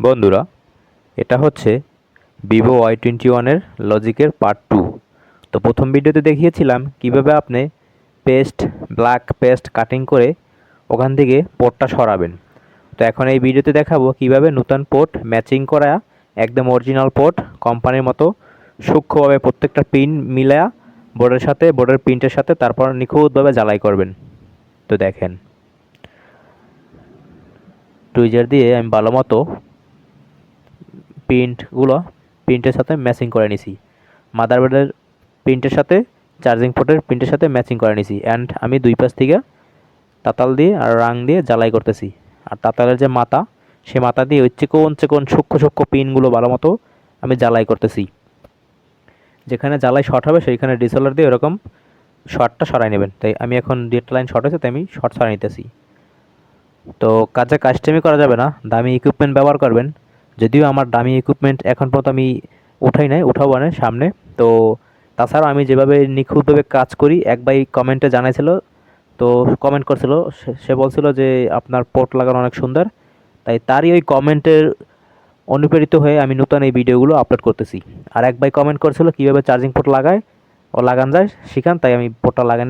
বন্ধুরা, এটা হচ্ছে ভিভো Y21-এর লজিকের পার্ট 2। তো প্রথম ভিডিওতে দেখিয়েছিলাম কিভাবে আপনি ব্ল্যাক পেস্ট কাটিং করে ওখান থেকে পোর্টটা সরাবেন। তো এখন এই ভিডিওতে দেখাবো কিভাবে নতুন পোর্ট ম্যাচিং করা একদম অরিজিনাল পোর্ট কোম্পানির মতো সূক্ষ্মভাবে প্রত্যেকটা পিন মিলায়া বোর্ডের প্রিন্টের সাথে তারপর নিখুঁতভাবে ঝালাই করবেন। তো দেখেন, টুইজার দিয়ে আমি ভালো মতো প্রিন্টের সাথে ম্যাচিং করে নিছি। মাদারবোর্ডের প্রিন্টের সাথে চার্জিং পোর্টের প্রিন্টের সাথে ম্যাচিং করে নিছি। অ্যান্ড আমি দুই পাশ থেকে তাতাল দিয়ে আর রাং দিয়ে জ্বালাই করতেছি। আর তাতালের যে মাথা, সে মাথা দিয়ে ওই চিকন সূক্ষ্ম পিনগুলো ভালো মতো আমি জ্বালাই করতেছি। যেখানে জ্বালাই শর্ট হবে সেইখানে ডিসেলার দিয়ে এরকম শর্টটা সরাই নেবেন। তাই আমি এখন একটা লাইন শর্ট হয়েছে, তাই আমি শর্ট সরাই নিতেছি। তো কাজে কাস্টমি করা যাবে না, দামি ইকুইপমেন্ট ব্যবহার করবেন। যদিও আমার দামি ইকুইপমেন্ট এখন পর্যন্ত আমি উঠাবো না সামনে। তো তাছাড়াও আমি যেভাবে নিখুঁতভাবে কাজ করি, এক ভাই কমেন্টে জানাইছিল, তো কমেন্ট করছিল, সে বলছিল যে আপনার পোর্ট লাগানো অনেক সুন্দর। তাই তারই ওই কমেন্টের অনুপ্রেরিত হয়ে আমি নতুন এই ভিডিওগুলো আপলোড করতেছি। আর এক ভাই কমেন্ট করছিল কীভাবে চার্জিং পোর্ট লাগান যায় শিখান, তাই আমি পোর্টটা লাগাই